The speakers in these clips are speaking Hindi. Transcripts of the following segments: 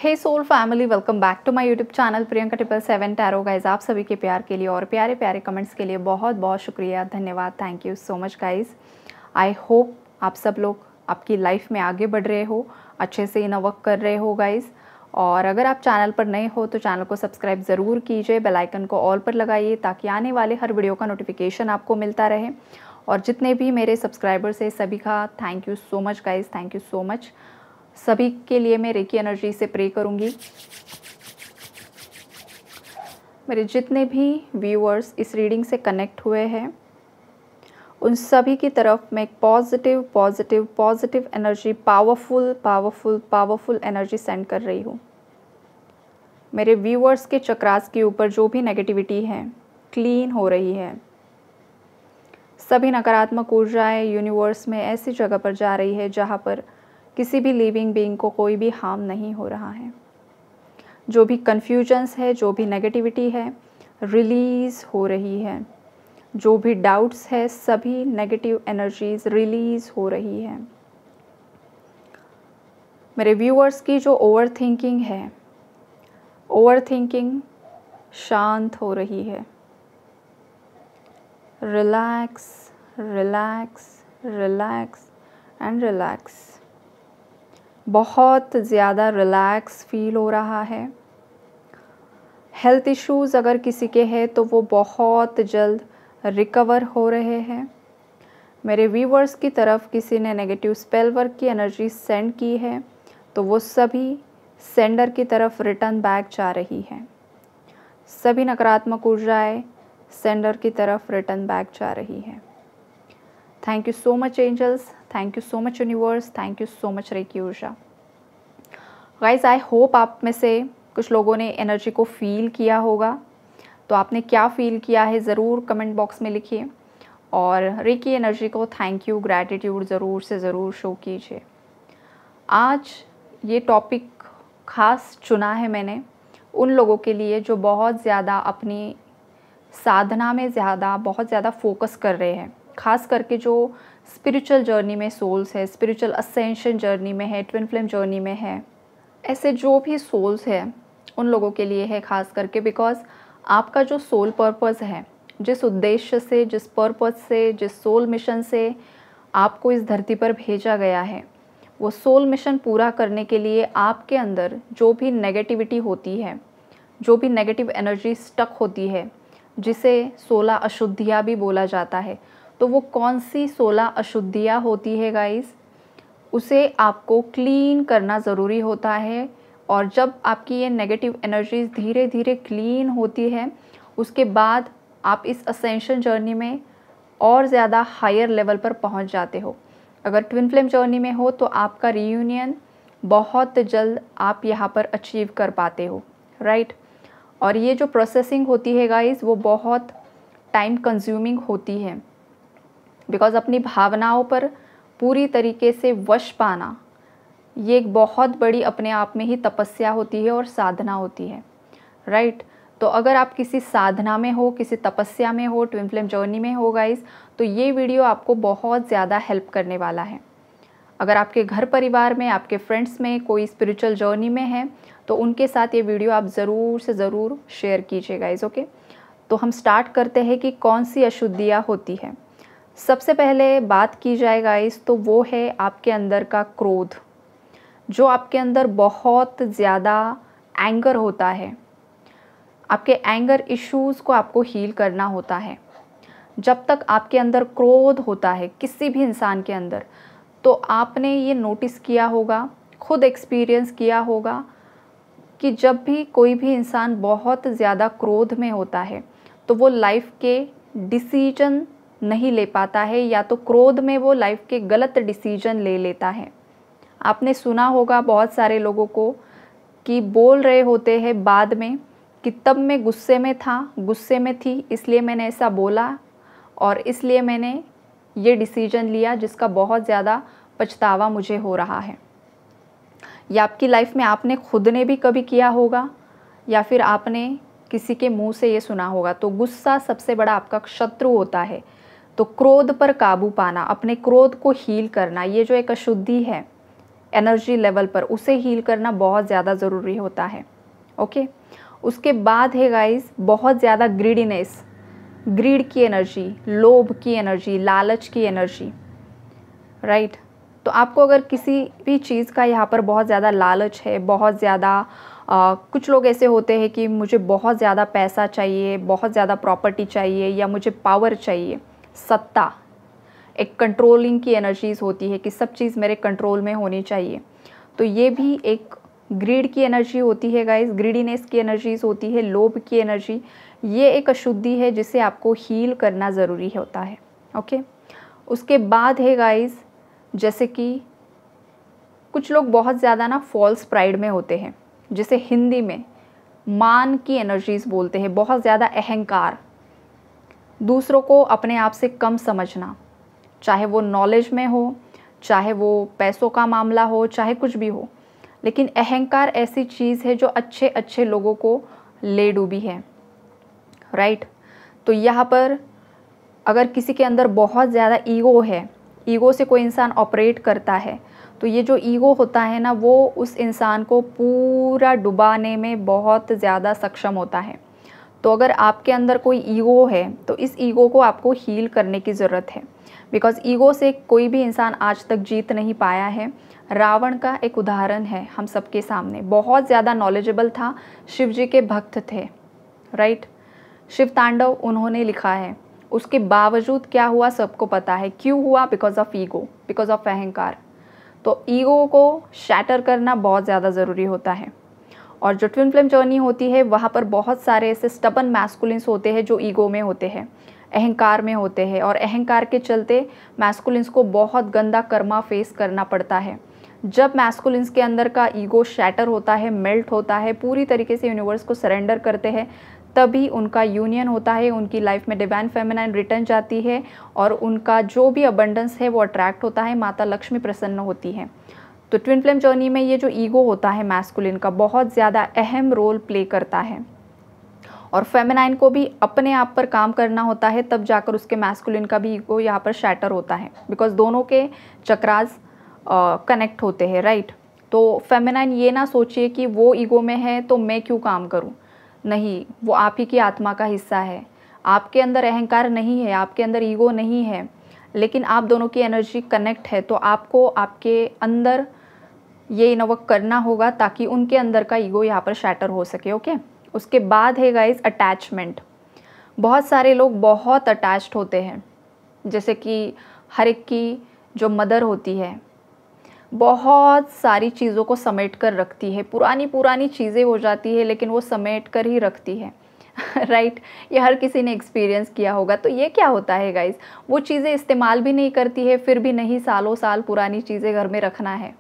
Hey soul family, welcome back to my YouTube channel Priyanka 777 tarot. Guys, आप सभी के प्यार के लिए और प्यारे प्यारे कमेंट्स के लिए बहुत बहुत शुक्रिया, धन्यवाद, thank you so much guys. I hope आप सब लोग आपकी लाइफ में आगे बढ़ रहे हो, अच्छे से इनर वर्क कर रहे हो गाइज। और अगर आप चैनल पर नए हो तो चैनल को सब्सक्राइब ज़रूर कीजिए, बेल आइकन को ऑल पर लगाइए ताकि आने वाले हर वीडियो का नोटिफिकेशन आपको मिलता रहे। और जितने भी मेरे सब्सक्राइबर्स हैं सभी का thank you so much guys, thank you so much. सभी के लिए मैं रेकी एनर्जी से प्रे करूंगी। मेरे जितने भी व्यूअर्स इस रीडिंग से कनेक्ट हुए हैं उन सभी की तरफ मैं एक positive positive positive energy, powerful powerful powerful energy send कर रही हूँ। मेरे व्यूअर्स के चक्रास के ऊपर जो भी नेगेटिविटी है क्लीन हो रही है। सभी नकारात्मक ऊर्जाएं यूनिवर्स में ऐसी जगह पर जा रही है जहाँ पर किसी भी लिविंग बीइंग को कोई भी हार्म नहीं हो रहा है। जो भी कन्फ्यूजन्स है, जो भी नेगेटिविटी है, रिलीज़ हो रही है। जो भी डाउट्स है, सभी नेगेटिव एनर्जीज रिलीज़ हो रही है। मेरे व्यूअर्स की जो ओवर थिंकिंग है, ओवर थिंकिंग शांत हो रही है। Relax relax relax and relax. बहुत ज़्यादा रिलैक्स फील हो रहा है। हेल्थ इश्यूज़ अगर किसी के हैं तो वो बहुत जल्द रिकवर हो रहे हैं। मेरे व्यूवर्स की तरफ किसी ने नेगेटिव स्पेल वर्क की एनर्जी सेंड की है तो वो सभी सेंडर की तरफ रिटर्न बैक जा रही है। सभी नकारात्मक ऊर्जाएं सेंडर की तरफ रिटर्न बैक जा रही है। Thank you so much angels, thank you so much universe, thank you so much reiki ऊर्जा। गाइस, आई होप आप में से कुछ लोगों ने एनर्जी को फील किया होगा। तो आपने क्या फील किया है ज़रूर कमेंट बॉक्स में लिखिए। और रेकी एनर्जी को थैंक यू, ग्रैटिट्यूड ज़रूर से ज़रूर शो कीजिए। आज ये टॉपिक ख़ास चुना है मैंने उन लोगों के लिए जो बहुत ज़्यादा अपनी साधना में बहुत ज़्यादा फोकस कर रहे हैं। ख़ास करके जो स्पिरिचुअल जर्नी में सोल्स है, स्पिरिचुअल असेंशन जर्नी में है, ट्विन फ्लेम जर्नी में है, ऐसे जो भी सोल्स हैं उन लोगों के लिए है ख़ास करके। बिकॉज़ आपका जो सोल पर्पस है, जिस उद्देश्य से, जिस पर्पस से, जिस सोल मिशन से आपको इस धरती पर भेजा गया है, वो सोल मिशन पूरा करने के लिए आपके अंदर जो भी नेगेटिविटी होती है, जो भी नेगेटिव एनर्जी स्टक होती है, जिसे 16 अशुद्धियाँ भी बोला जाता है, तो वो कौन सी 16 अशुद्धियाँ होती है गाइस, उसे आपको क्लीन करना ज़रूरी होता है। और जब आपकी ये नेगेटिव एनर्जीज धीरे धीरे क्लीन होती है उसके बाद आप इस असेंशन जर्नी में और ज़्यादा हायर लेवल पर पहुंच जाते हो। अगर ट्विन फ्लेम जर्नी में हो तो आपका रीयूनियन बहुत जल्द आप यहाँ पर अचीव कर पाते हो, राइट। और ये जो प्रोसेसिंग होती है गाइस वो बहुत टाइम कंज्यूमिंग होती है। बिकॉज़ अपनी भावनाओं पर पूरी तरीके से वश पाना ये एक बहुत बड़ी अपने आप में ही तपस्या होती है और साधना होती है, राइट। तो अगर आप किसी साधना में हो, किसी तपस्या में हो, ट्विन फ्लेम जर्नी में हो गाइस, तो ये वीडियो आपको बहुत ज़्यादा हेल्प करने वाला है। अगर आपके घर परिवार में, आपके फ्रेंड्स में कोई स्पिरिचुअल जर्नी में है तो उनके साथ ये वीडियो आप ज़रूर से ज़रूर शेयर कीजिए गाइस, ओके। तो हम स्टार्ट करते हैं कि कौन सी अशुद्धियाँ होती है। सबसे पहले बात की जाए गाइस तो वो है आपके अंदर का क्रोध। जो आपके अंदर बहुत ज़्यादा एंगर होता है, आपके एंगर इश्यूज़ को आपको हील करना होता है। जब तक आपके अंदर क्रोध होता है किसी भी इंसान के अंदर, तो आपने ये नोटिस किया होगा, खुद एक्सपीरियंस किया होगा कि जब भी कोई भी इंसान बहुत ज़्यादा क्रोध में होता है तो वो लाइफ के डिसीजन नहीं ले पाता है, या तो क्रोध में वो लाइफ के गलत डिसीजन ले लेता है। आपने सुना होगा बहुत सारे लोगों को कि बोल रहे होते हैं बाद में कि तब मैं गुस्से में था, गुस्से में थी, इसलिए मैंने ऐसा बोला और इसलिए मैंने ये डिसीजन लिया जिसका बहुत ज़्यादा पछतावा मुझे हो रहा है। या आपकी लाइफ में आपने खुद ने भी कभी किया होगा या फिर आपने किसी के मुंह से ये सुना होगा। तो गुस्सा सबसे बड़ा आपका शत्रु होता है। तो क्रोध पर काबू पाना, अपने क्रोध को हील करना, ये जो एक अशुद्धि है एनर्जी लेवल पर, उसे हील करना बहुत ज़्यादा ज़रूरी होता है। ओके, उसके बाद है गाइस बहुत ज़्यादा ग्रीडीनेस, ग्रीड की एनर्जी, लोभ की एनर्जी, लालच की एनर्जी, राइट। तो आपको अगर किसी भी चीज़ का यहाँ पर बहुत ज़्यादा लालच है, बहुत ज़्यादा कुछ लोग ऐसे होते हैं कि मुझे बहुत ज़्यादा पैसा चाहिए, बहुत ज़्यादा प्रॉपर्टी चाहिए, या मुझे पावर चाहिए, सत्ता, एक कंट्रोलिंग की एनर्जीज़ होती है कि सब चीज़ मेरे कंट्रोल में होनी चाहिए। तो ये भी एक ग्रीड की एनर्जी होती है गाइस, ग्रीडीनेस की एनर्जीज़ होती है, लोभ की एनर्जी। ये एक अशुद्धि है जिसे आपको हील करना ज़रूरी होता है। ओके, उसके बाद है गाइस, जैसे कि कुछ लोग बहुत ज़्यादा ना फॉल्स प्राइड में होते हैं, जिसे हिंदी में मान की एनर्जीज़ बोलते हैं। बहुत ज़्यादा अहंकार, दूसरों को अपने आप से कम समझना, चाहे वो नॉलेज में हो, चाहे वो पैसों का मामला हो, चाहे कुछ भी हो। लेकिन अहंकार ऐसी चीज़ है जो अच्छे अच्छे लोगों को ले डूबी है, राइट। तो यहाँ पर अगर किसी के अंदर बहुत ज़्यादा ईगो है, ईगो से कोई इंसान ऑपरेट करता है, तो ये जो ईगो होता है ना, वो उस इंसान को पूरा डुबाने में बहुत ज़्यादा सक्षम होता है। तो अगर आपके अंदर कोई ईगो है तो इस ईगो को आपको हील करने की ज़रूरत है, बिकॉज़ ईगो से कोई भी इंसान आज तक जीत नहीं पाया है। रावण का एक उदाहरण है हम सबके सामने, बहुत ज़्यादा नॉलेजेबल था, शिव जी के भक्त थे, राइट। शिव तांडव उन्होंने लिखा है, उसके बावजूद क्या हुआ सबको पता है। क्यों हुआ? Because of ego, because of अहंकार। तो ईगो को शैटर करना बहुत ज़्यादा ज़रूरी होता है। और जो ट्विन फ्लेम जर्नी होती है वहाँ पर बहुत सारे ऐसे स्टबन मैस्कुलिन्स होते हैं जो ईगो में होते हैं, अहंकार में होते हैं, और अहंकार के चलते मैस्कुलिन्स को बहुत गंदा कर्मा फेस करना पड़ता है। जब मैस्कुलिन्स के अंदर का ईगो शैटर होता है, मेल्ट होता है, पूरी तरीके से यूनिवर्स को सरेंडर करते हैं, तभी उनका यूनियन होता है, उनकी लाइफ में डिवाइन फेमिनाइन रिटर्न जाती है, और उनका जो भी अबंडेंस है वो अट्रैक्ट होता है, माता लक्ष्मी प्रसन्न होती है। तो ट्विन फ्लेम जर्नी में ये जो ईगो होता है मैस्कुलिन का, बहुत ज़्यादा अहम रोल प्ले करता है, और फेमिनाइन को भी अपने आप पर काम करना होता है, तब जाकर उसके मैस्कुलिन का भी ईगो यहाँ पर शैटर होता है, बिकॉज दोनों के चक्रास कनेक्ट होते हैं, राइट। तो फेमिनाइन ये ना सोचिए कि वो ईगो में है तो मैं क्यों काम करूँ, नहीं, वो आप ही की आत्मा का हिस्सा है। आपके अंदर अहंकार नहीं है, आपके अंदर ईगो नहीं है, लेकिन आप दोनों की एनर्जी कनेक्ट है, तो आपको आपके अंदर ये इनवर्क करना होगा ताकि उनके अंदर का ईगो यहाँ पर शैटर हो सके। ओके, उसके बाद है गाइस अटैचमेंट। बहुत सारे लोग बहुत अटैच्ड होते हैं, जैसे कि हर एक की जो मदर होती है बहुत सारी चीज़ों को समेट कर रखती है, पुरानी पुरानी चीज़ें हो जाती है लेकिन वो समेट कर ही रखती है राइट ये हर किसी ने एक्सपीरियंस किया होगा। तो ये क्या होता है गाइस, वो चीज़ें इस्तेमाल भी नहीं करती है, फिर भी नहीं, सालों साल पुरानी चीज़ें घर में रखना है,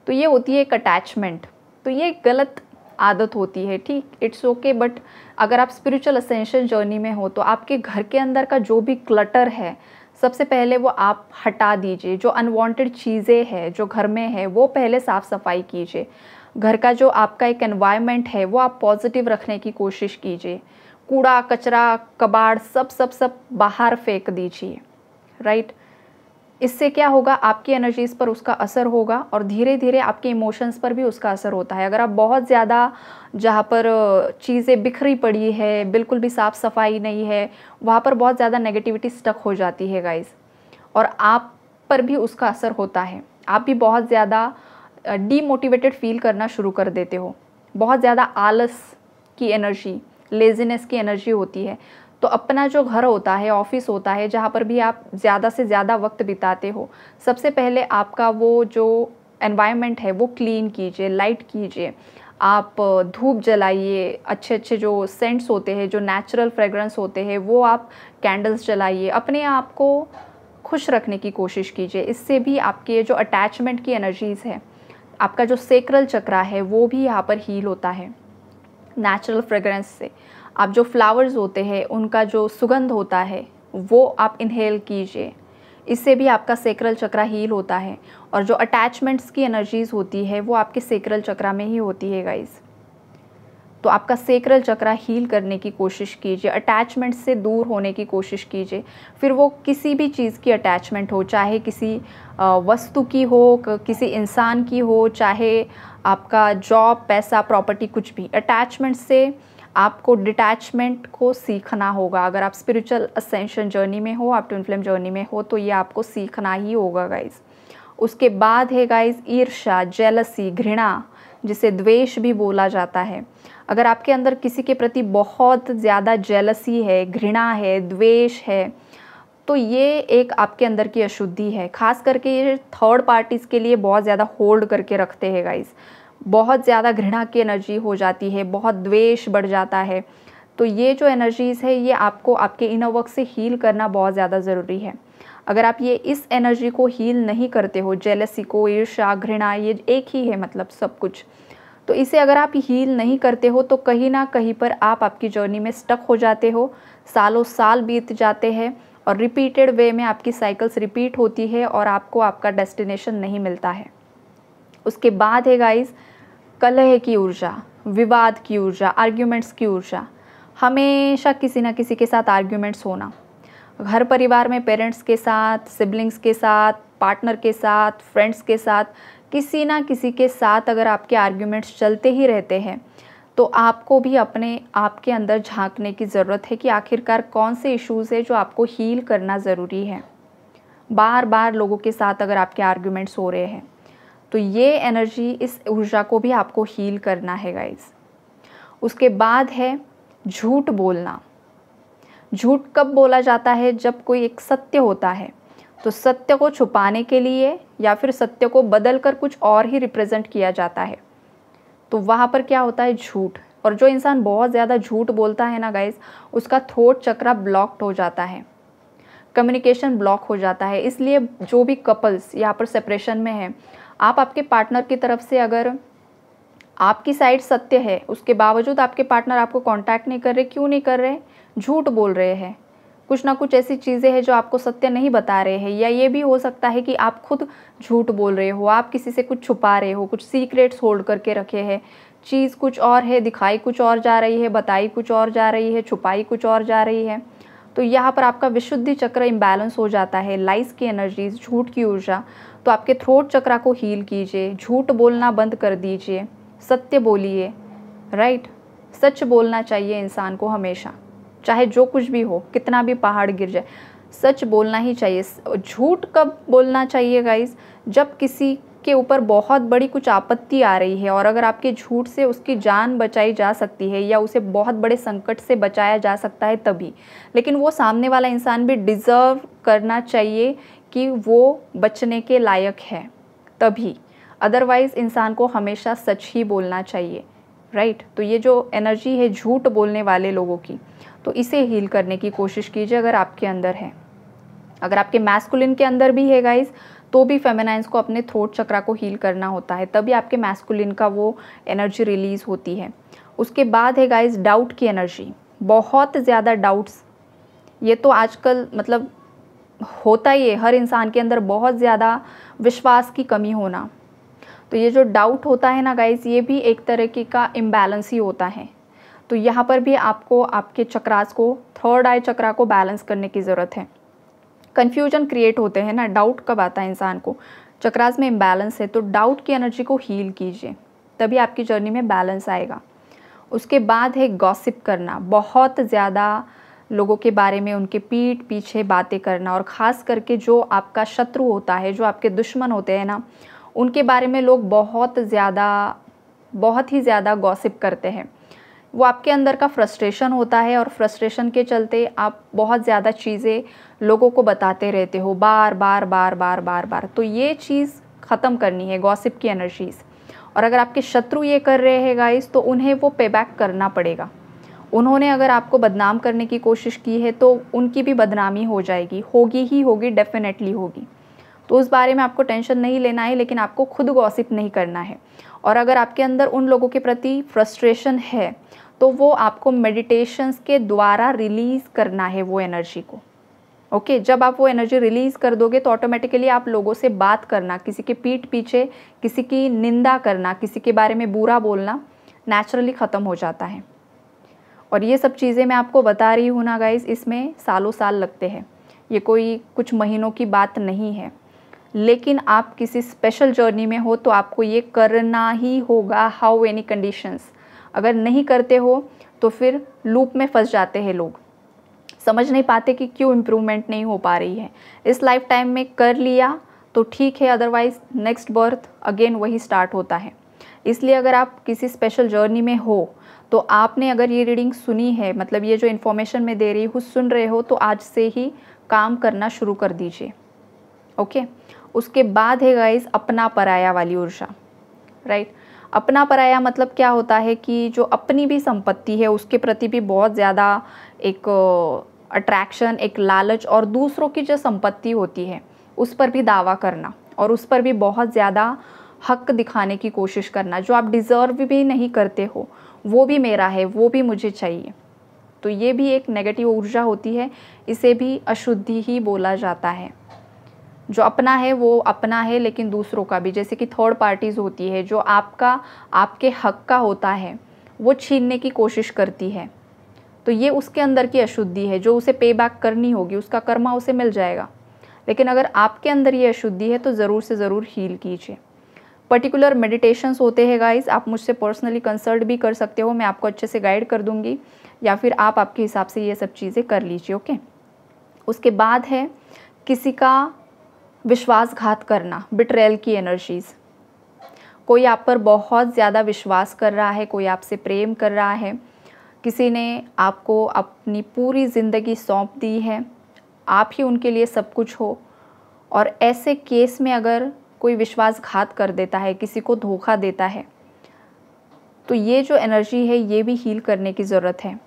तो ये होती है एक अटैचमेंट। तो ये गलत आदत होती है, ठीक, इट्स ओके। बट अगर आप स्पिरिचुअल असेंशन जर्नी में हो तो आपके घर के अंदर का जो भी क्लटर है, सबसे पहले वो आप हटा दीजिए। जो अनवांटेड चीज़ें हैं जो घर में है वो पहले साफ़ सफाई कीजिए। घर का जो आपका एक एनवायरनमेंट है वो आप पॉजिटिव रखने की कोशिश कीजिए। कूड़ा कचरा कबाड़ सब सब सब बाहर फेंक दीजिए, राइट। इससे क्या होगा, आपकी एनर्जीज़ पर उसका असर होगा और धीरे धीरे आपके इमोशंस पर भी उसका असर होता है। अगर आप बहुत ज़्यादा जहाँ पर चीज़ें बिखरी पड़ी है, बिल्कुल भी साफ़ सफाई नहीं है, वहाँ पर बहुत ज़्यादा नेगेटिविटी स्टक हो जाती है गाइस, और आप पर भी उसका असर होता है। आप भी बहुत ज़्यादा डीमोटिवेटेड फील करना शुरू कर देते हो, बहुत ज़्यादा आलस की एनर्जी, लेज़ीनेस की एनर्जी होती है। तो अपना जो घर होता है, ऑफिस होता है, जहाँ पर भी आप ज़्यादा से ज़्यादा वक्त बिताते हो, सबसे पहले आपका वो जो एनवायरनमेंट है वो क्लीन कीजिए, लाइट कीजिए। आप धूप जलाइए, अच्छे अच्छे जो सेंट्स होते हैं, जो नेचुरल फ्रेग्रेंस होते हैं, वो आप कैंडल्स जलाइए, अपने आप को खुश रखने की कोशिश कीजिए। इससे भी आपके जो अटैचमेंट की एनर्जीज़ है, आपका जो सेक्रल चक्रा है वो भी यहाँ पर हील होता है नेचुरल फ्रेग्रेंस से। आप जो फ्लावर्स होते हैं उनका जो सुगंध होता है वो आप इनहेल कीजिए, इससे भी आपका सेक्रल चक्रा हील होता है। और जो अटैचमेंट्स की एनर्जीज़ होती है वो आपके सेक्रल चक्रा में ही होती है गाइस। तो आपका सेक्रल चक्रा हील करने की कोशिश कीजिए, अटैचमेंट से दूर होने की कोशिश कीजिए। फिर वो किसी भी चीज़ की अटैचमेंट हो, चाहे किसी वस्तु की हो, किसी इंसान की हो, चाहे आपका जॉब, पैसा, प्रॉपर्टी, कुछ भी। अटैचमेंट से आपको डिटैचमेंट को सीखना होगा। अगर आप स्पिरिचुअल असेंशन जर्नी में हो, आप ट्विन फ्लेम जर्नी में हो, तो ये आपको सीखना ही होगा गाइज़। उसके बाद है गाइज़ ईर्ष्या, जेलसी, घृणा, जिसे द्वेष भी बोला जाता है। अगर आपके अंदर किसी के प्रति बहुत ज़्यादा जेलसी है, घृणा है, द्वेष है, तो ये एक आपके अंदर की अशुद्धि है। खास करके ये थर्ड पार्टीज़ के लिए बहुत ज़्यादा होल्ड करके रखते हैं गाइज़। बहुत ज़्यादा घृणा की एनर्जी हो जाती है, बहुत द्वेष बढ़ जाता है। तो ये जो एनर्जीज़ है, ये आपको आपके इनर वर्क से हील करना बहुत ज़्यादा ज़रूरी है। अगर आप ये इस एनर्जी को हील नहीं करते हो, जेलसी को, ईर्ष्या, घृणा, ये एक ही है मतलब सब कुछ, तो इसे अगर आप हील नहीं करते हो तो कहीं ना कहीं पर आप आपकी जर्नी में स्टक हो जाते हो। सालों साल बीत जाते हैं और रिपीटेड वे में आपकी साइकिल्स रिपीट होती है और आपको आपका डेस्टिनेशन नहीं मिलता है। उसके बाद है गाइस कलह की ऊर्जा, विवाद की ऊर्जा, आर्ग्यूमेंट्स की ऊर्जा। हमेशा किसी ना किसी के साथ आर्ग्यूमेंट्स होना, घर परिवार में पेरेंट्स के साथ, सिबलिंग्स के साथ, पार्टनर के साथ, फ्रेंड्स के साथ, किसी ना किसी के साथ अगर आपके आर्ग्यूमेंट्स चलते ही रहते हैं तो आपको भी अपने आप के अंदर झांकने की ज़रूरत है कि आखिरकार कौन से इश्यूज़ है जो आपको हील करना ज़रूरी है। बार बार लोगों के साथ अगर आपके आर्ग्यूमेंट्स हो रहे हैं तो ये एनर्जी, इस ऊर्जा को भी आपको हील करना है गाइस। उसके बाद है झूठ बोलना। झूठ कब बोला जाता है? जब कोई एक सत्य होता है तो सत्य को छुपाने के लिए या फिर सत्य को बदल कर कुछ और ही रिप्रेजेंट किया जाता है, तो वहाँ पर क्या होता है? झूठ। और जो इंसान बहुत ज़्यादा झूठ बोलता है ना गाइस, उसका थ्रोट चक्रा ब्लॉक्ड हो जाता है, कम्युनिकेशन ब्लॉक हो जाता है। इसलिए जो भी कपल्स यहाँ पर सेपरेशन में है, आप आपके पार्टनर की तरफ से अगर आपकी साइड सत्य है, उसके बावजूद आपके पार्टनर आपको कांटेक्ट नहीं कर रहे, क्यों नहीं कर रहे? झूठ बोल रहे हैं। कुछ ना कुछ ऐसी चीज़ें हैं जो आपको सत्य नहीं बता रहे हैं, या ये भी हो सकता है कि आप खुद झूठ बोल रहे हो, आप किसी से कुछ छुपा रहे हो, कुछ सीक्रेट्स होल्ड करके रखे हैं। चीज़ कुछ और है, दिखाई कुछ और जा रही है, बताई कुछ और जा रही है, छुपाई कुछ और जा रही है। तो यहाँ पर आपका विशुद्धि चक्र इम्बैलेंस हो जाता है, लाइस की एनर्जीज, झूठ की ऊर्जा। तो आपके थ्रोट चक्रा को हील कीजिए, झूठ बोलना बंद कर दीजिए, सत्य बोलिए, राइट। सच बोलना चाहिए इंसान को हमेशा, चाहे जो कुछ भी हो, कितना भी पहाड़ गिर जाए, सच बोलना ही चाहिए। झूठ कब बोलना चाहिए गाइस? जब किसी के ऊपर बहुत बड़ी कुछ आपत्ति आ रही है और अगर आपके झूठ से उसकी जान बचाई जा सकती है या उसे बहुत बड़े संकट से बचाया जा सकता है तभी। लेकिन वो सामने वाला इंसान भी डिज़र्व करना चाहिए कि वो बचने के लायक है तभी। अदरवाइज़ इंसान को हमेशा सच ही बोलना चाहिए, राइट। तो ये जो एनर्जी है झूठ बोलने वाले लोगों की, तो इसे हील करने की कोशिश कीजिए अगर आपके अंदर है। अगर आपके मैस्कुलिन के अंदर भी है गाइस, तो भी फेमिनाइन्स को अपने थ्रोट चक्रा को हील करना होता है, तभी आपके मैस्कुलिन का वो एनर्जी रिलीज़ होती है। उसके बाद है गाइस डाउट की एनर्जी, बहुत ज़्यादा डाउट्स। ये तो आजकल मतलब होता ही है, हर इंसान के अंदर बहुत ज़्यादा विश्वास की कमी होना। तो ये जो डाउट होता है ना गाइस, ये भी एक तरीके का इम्बैलेंस ही होता है। तो यहाँ पर भी आपको आपके चक्रास को, थर्ड आई चक्रा को बैलेंस करने की ज़रूरत है। कन्फ्यूजन क्रिएट होते हैं ना, डाउट कब आता है इंसान को? चक्रास में इम्बैलेंस है, तो डाउट की एनर्जी को हील कीजिए, तभी आपकी जर्नी में बैलेंस आएगा। उसके बाद है गॉसिप करना, बहुत ज़्यादा लोगों के बारे में उनके पीठ पीछे बातें करना, और ख़ास करके जो आपका शत्रु होता है, जो आपके दुश्मन होते हैं ना, उनके बारे में लोग बहुत ही ज़्यादा गॉसिप करते हैं। वो आपके अंदर का फ्रस्ट्रेशन होता है और फ्रस्ट्रेशन के चलते आप बहुत ज़्यादा चीज़ें लोगों को बताते रहते हो बार बार बार बार बार बार। तो ये चीज़ ख़त्म करनी है, गॉसिप की एनर्जीज़। और अगर आपके शत्रु ये कर रहे हैं गाइस, तो उन्हें वो पेबैक करना पड़ेगा। उन्होंने अगर आपको बदनाम करने की कोशिश की है तो उनकी भी बदनामी हो जाएगी, होगी ही होगी, डेफिनेटली होगी। तो उस बारे में आपको टेंशन नहीं लेना है, लेकिन आपको खुद गॉसिप नहीं करना है। और अगर आपके अंदर उन लोगों के प्रति फ्रस्ट्रेशन है तो वो आपको मेडिटेशंस के द्वारा रिलीज़ करना है वो एनर्जी को। ओके, जब आप वो एनर्जी रिलीज़ कर दोगे तो ऑटोमेटिकली आप लोगों से बात करना, किसी के पीठ पीछे किसी की निंदा करना, किसी के बारे में बुरा बोलना नेचुरली ख़त्म हो जाता है। और ये सब चीज़ें मैं आपको बता रही हूँ ना गाइज़, इसमें सालों साल लगते हैं, ये कोई कुछ महीनों की बात नहीं है। लेकिन आप किसी स्पेशल जर्नी में हो तो आपको ये करना ही होगा, हाउ एनी कंडीशंस। अगर नहीं करते हो तो फिर लूप में फंस जाते हैं लोग, समझ नहीं पाते कि क्यों इम्प्रूवमेंट नहीं हो पा रही है। इस लाइफ टाइम में कर लिया तो ठीक है, अदरवाइज़ नेक्स्ट बर्थ अगेन वही स्टार्ट होता है। इसलिए अगर आप किसी स्पेशल जर्नी में हो तो आपने अगर ये रीडिंग सुनी है, मतलब ये जो इन्फॉर्मेशन मैं दे रही हूँ सुन रहे हो, तो आज से ही काम करना शुरू कर दीजिए। ओके, उसके बाद है गाइस अपना पराया वाली ऊर्जा, राइट। अपना पराया मतलब क्या होता है कि जो अपनी भी संपत्ति है उसके प्रति भी बहुत ज़्यादा एक अट्रैक्शन, एक लालच, और दूसरों की जो संपत्ति होती है उस पर भी दावा करना और उस पर भी बहुत ज़्यादा हक दिखाने की कोशिश करना। जो आप डिज़र्व भी नहीं करते हो वो भी मेरा है, वो भी मुझे चाहिए। तो ये भी एक नेगेटिव ऊर्जा होती है, इसे भी अशुद्धि ही बोला जाता है। जो अपना है वो अपना है, लेकिन दूसरों का भी, जैसे कि थर्ड पार्टीज़ होती है, जो आपका, आपके हक का होता है वो छीनने की कोशिश करती है। तो ये उसके अंदर की अशुद्धि है, जो उसे पे बैक करनी होगी, उसका कर्मा उसे मिल जाएगा। लेकिन अगर आपके अंदर ये अशुद्धि है तो ज़रूर से ज़रूर हील कीजिए। पर्टिकुलर मेडिटेशंस होते हैं गाइस, आप मुझसे पर्सनली कंसल्ट भी कर सकते हो, मैं आपको अच्छे से गाइड कर दूंगी, या फिर आप आपके हिसाब से ये सब चीज़ें कर लीजिए। ओके, उसके बाद है किसी का विश्वासघात करना, बिट्रेयल की एनर्जीज़। कोई आप पर बहुत ज़्यादा विश्वास कर रहा है, कोई आपसे प्रेम कर रहा है, किसी ने आपको अपनी पूरी ज़िंदगी सौंप दी है, आप ही उनके लिए सब कुछ हो, और ऐसे केस में अगर कोई विश्वासघात कर देता है, किसी को धोखा देता है, तो ये जो एनर्जी है ये भी हील करने की ज़रूरत है।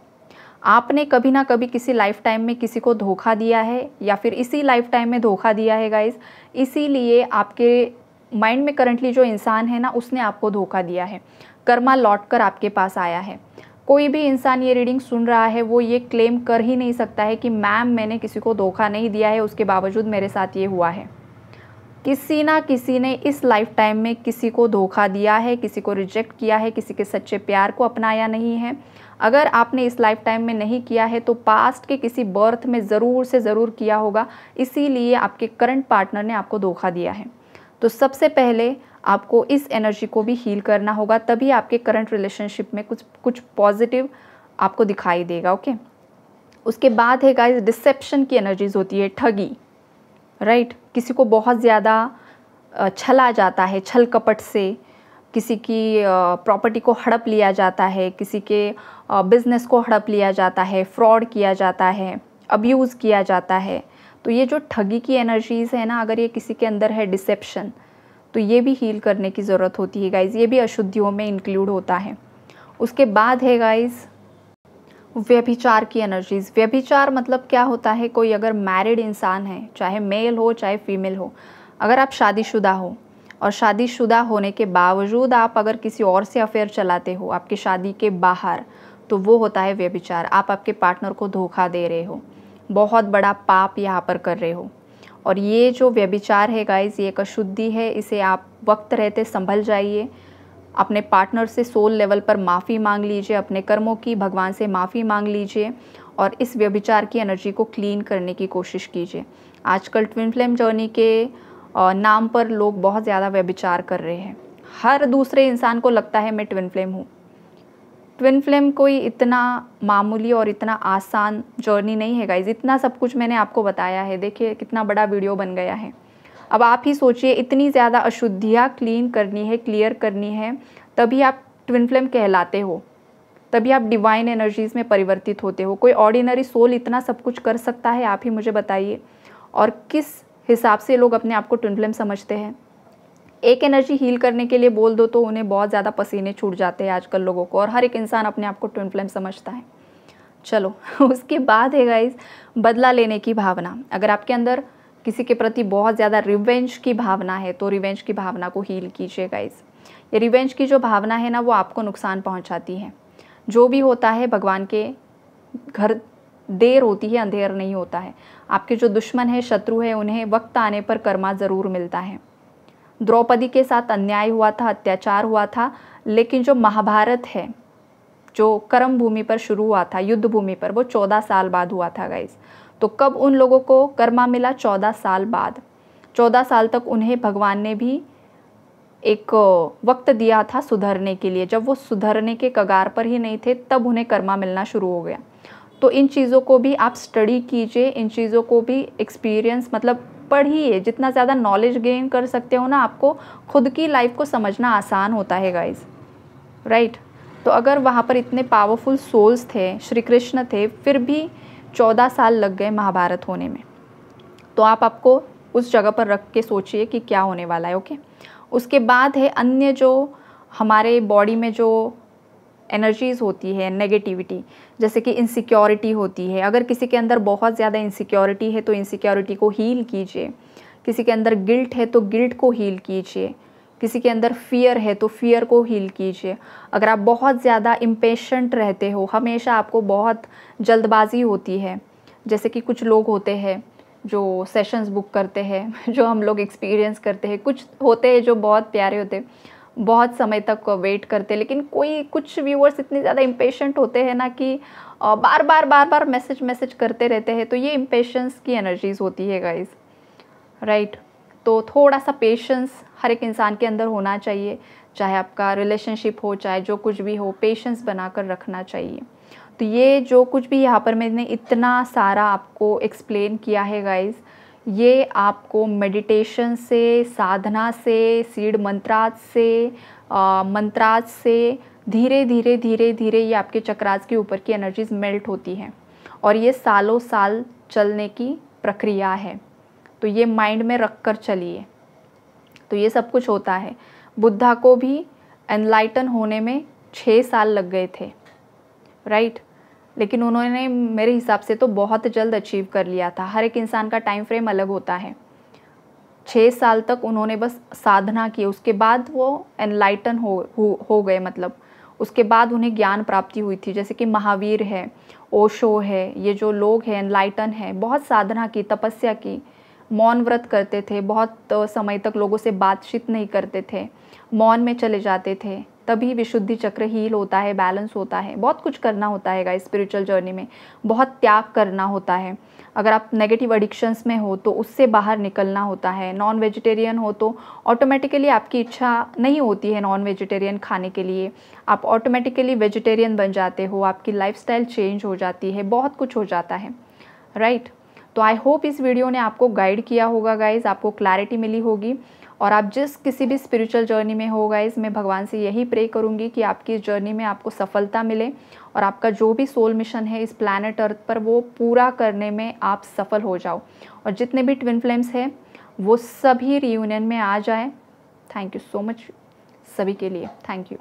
आपने कभी ना कभी किसी लाइफ टाइम में किसी को धोखा दिया है, या फिर इसी लाइफ टाइम में धोखा दिया है गाइस, इसीलिए आपके माइंड में करंटली जो इंसान है ना उसने आपको धोखा दिया है, कर्मा लौट कर आपके पास आया है। कोई भी इंसान ये रीडिंग सुन रहा है वो ये क्लेम कर ही नहीं सकता है कि मैम मैंने किसी को धोखा नहीं दिया है, उसके बावजूद मेरे साथ ये हुआ है। किसी ना किसी ने इस लाइफ टाइम में किसी को धोखा दिया है, किसी को रिजेक्ट किया है, किसी के सच्चे प्यार को अपनाया नहीं है। अगर आपने इस लाइफ टाइम में नहीं किया है तो पास्ट के किसी बर्थ में ज़रूर से ज़रूर किया होगा, इसीलिए आपके करंट पार्टनर ने आपको धोखा दिया है। तो सबसे पहले आपको इस एनर्जी को भी हील करना होगा, तभी आपके करंट रिलेशनशिप में कुछ पॉजिटिव आपको दिखाई देगा। ओके, उसके बाद है गाइस डिसेप्शन की एनर्जीज होती है, ठगी, राइट। किसी को बहुत ज़्यादा छला जाता है, छल कपट से किसी की प्रॉपर्टी को हड़प लिया जाता है, किसी के बिजनेस को हड़प लिया जाता है, फ्रॉड किया जाता है, अब्यूज़ किया जाता है। तो ये जो ठगी की एनर्जीज़ है ना, अगर ये किसी के अंदर है डिसेप्शन, तो ये भी हील करने की ज़रूरत होती है गाइज़, ये भी अशुद्धियों में इंक्लूड होता है। उसके बाद है गाइज़ व्यभिचार की एनर्जीज़। व्यभिचार मतलब क्या होता है, कोई अगर मैरिड इंसान है, चाहे मेल हो चाहे फीमेल हो, अगर आप शादीशुदा हो और शादीशुदा होने के बावजूद आप अगर किसी और से अफेयर चलाते हो आपकी शादी के बाहर, तो वो होता है व्यभिचार। आप आपके पार्टनर को धोखा दे रहे हो, बहुत बड़ा पाप यहाँ पर कर रहे हो। और ये जो व्यभिचार है गाइज़, ये एक अशुद्धि है, इसे आप वक्त रहते संभल जाइए। अपने पार्टनर से सोल लेवल पर माफ़ी मांग लीजिए, अपने कर्मों की भगवान से माफ़ी मांग लीजिए और इस व्यभिचार की एनर्जी को क्लीन करने की कोशिश कीजिए। आजकल ट्विन फ्लेम जर्नी के नाम पर लोग बहुत ज़्यादा व्यभिचार कर रहे हैं। हर दूसरे इंसान को लगता है मैं ट्विन फ्लेम हूँ। ट्विन फ्लेम कोई इतना मामूली और इतना आसान जर्नी नहीं है गाइज। इतना सब कुछ मैंने आपको बताया है, देखिए कितना बड़ा वीडियो बन गया है। अब आप ही सोचिए, इतनी ज़्यादा अशुद्धियाँ क्लीन करनी है, क्लियर करनी है, तभी आप ट्विन फ्लेम कहलाते हो, तभी आप डिवाइन एनर्जीज़ में परिवर्तित होते हो। कोई ऑर्डिनरी सोल इतना सब कुछ कर सकता है? आप ही मुझे बताइए। और किस हिसाब से लोग अपने आप को ट्विन फ्लेम समझते हैं? एक एनर्जी हील करने के लिए बोल दो तो उन्हें बहुत ज़्यादा पसीने छूट जाते हैं आजकल लोगों को, और हर एक इंसान अपने आप को ट्विन फ्लेम समझता है। चलो उसके बाद है गाइज बदला लेने की भावना। अगर आपके अंदर किसी के प्रति बहुत ज़्यादा रिवेंज की भावना है तो रिवेंज की भावना को हील कीजिए गाइज। ये रिवेंज की जो भावना है ना, वो आपको नुकसान पहुंचाती है। जो भी होता है भगवान के घर देर होती है, अंधेर नहीं होता है। आपके जो दुश्मन है, शत्रु है, उन्हें वक्त आने पर कर्मा ज़रूर मिलता है। द्रौपदी के साथ अन्याय हुआ था, अत्याचार हुआ था, लेकिन जो महाभारत है, जो कर्म भूमि पर शुरू हुआ था, युद्ध भूमि पर, वो 14 साल बाद हुआ था गाइस। तो कब उन लोगों को कर्मा मिला? 14 साल बाद। 14 साल तक उन्हें भगवान ने भी एक वक्त दिया था सुधरने के लिए। जब वो सुधरने के कगार पर ही नहीं थे, तब उन्हें कर्मा मिलना शुरू हो गया। तो इन चीज़ों को भी आप स्टडी कीजिए, इन चीज़ों को भी एक्सपीरियंस मतलब पढ़िए। जितना ज़्यादा नॉलेज गेन कर सकते हो ना, आपको खुद की लाइफ को समझना आसान होता है गाइस, राइट। तो अगर वहाँ पर इतने पावरफुल सोल्स थे, श्री कृष्ण थे, फिर भी 14 साल लग गए महाभारत होने में, तो आपको उस जगह पर रख के सोचिए कि क्या होने वाला है। ओके। उसके बाद है अन्य जो हमारे बॉडी में जो एनर्जीज़ होती है, नेगेटिविटी, जैसे कि इनसिक्योरिटी होती है। अगर किसी के अंदर बहुत ज़्यादा इनसिक्योरिटी है तो इनसिक्योरिटी को हील कीजिए। किसी के अंदर गिल्ट है तो गिल्ट को हील कीजिए। किसी के अंदर फियर है तो फियर को हील कीजिए। अगर आप बहुत ज़्यादा इम्पेशेंट रहते हो, हमेशा आपको बहुत जल्दबाजी होती है, जैसे कि कुछ लोग होते हैं जो सेशंस बुक करते हैं, जो हम लोग एक्सपीरियंस करते हैं, कुछ होते हैं जो बहुत प्यारे होते हैं, बहुत समय तक वेट करते हैं, लेकिन कुछ व्यूअर्स इतने ज़्यादा इम्पेशेंट होते हैं ना कि बार बार मैसेज करते रहते हैं। तो ये इम्पेशेंस की एनर्जीज़ होती है गाइस, राइट। तो थोड़ा सा पेशेंस हर एक इंसान के अंदर होना चाहिए, चाहे आपका रिलेशनशिप हो, चाहे जो कुछ भी हो, पेशेंस बनाकर रखना चाहिए। तो ये जो कुछ भी यहाँ पर मैंने इतना सारा आपको एक्सप्लेन किया है गाइस, ये आपको मेडिटेशन से, साधना से, सीड मंत्राज से धीरे धीरे ये आपके चक्रास के ऊपर की एनर्जीज मेल्ट होती हैं, और ये सालों साल चलने की प्रक्रिया है। तो ये माइंड में रख कर चलिए। तो ये सब कुछ होता है। बुद्धा को भी एनलाइटन होने में 6 साल लग गए थे, राइट। लेकिन उन्होंने मेरे हिसाब से तो बहुत जल्द अचीव कर लिया था। हर एक इंसान का टाइम फ्रेम अलग होता है। 6 साल तक उन्होंने बस साधना की, उसके बाद वो एनलाइटन हो गए, मतलब उसके बाद उन्हें ज्ञान प्राप्ति हुई थी। जैसे कि महावीर है, ओशो है, ये जो लोग हैं एनलाइटन है, बहुत साधना की, तपस्या की, मौन व्रत करते थे, बहुत समय तक लोगों से बातचीत नहीं करते थे, मौन में चले जाते थे, तभी विशुद्धि चक्र हील होता है, बैलेंस होता है। बहुत कुछ करना होता है गाइस स्पिरिचुअल जर्नी में, बहुत त्याग करना होता है। अगर आप नेगेटिव एडिक्शंस में हो तो उससे बाहर निकलना होता है। नॉन वेजिटेरियन हो तो ऑटोमेटिकली आपकी इच्छा नहीं होती है नॉन वेजिटेरियन खाने के लिए, आप ऑटोमेटिकली वेजिटेरियन बन जाते हो, आपकी लाइफस्टाइल चेंज हो जाती है, बहुत कुछ हो जाता है, राइट। तो आई होप इस वीडियो ने आपको गाइड किया होगा गाइज़, आपको क्लैरिटी मिली होगी। और आप जिस किसी भी स्पिरिचुअल जर्नी में हो गाइज़, मैं भगवान से यही प्रे करूँगी कि आपकी इस जर्नी में आपको सफलता मिले, और आपका जो भी सोल मिशन है इस प्लैनेट अर्थ पर, वो पूरा करने में आप सफल हो जाओ, और जितने भी ट्विन फ्लेम्स हैं वो सभी रियूनियन में आ जाएं। थैंक यू सो मच सभी के लिए, थैंक यू।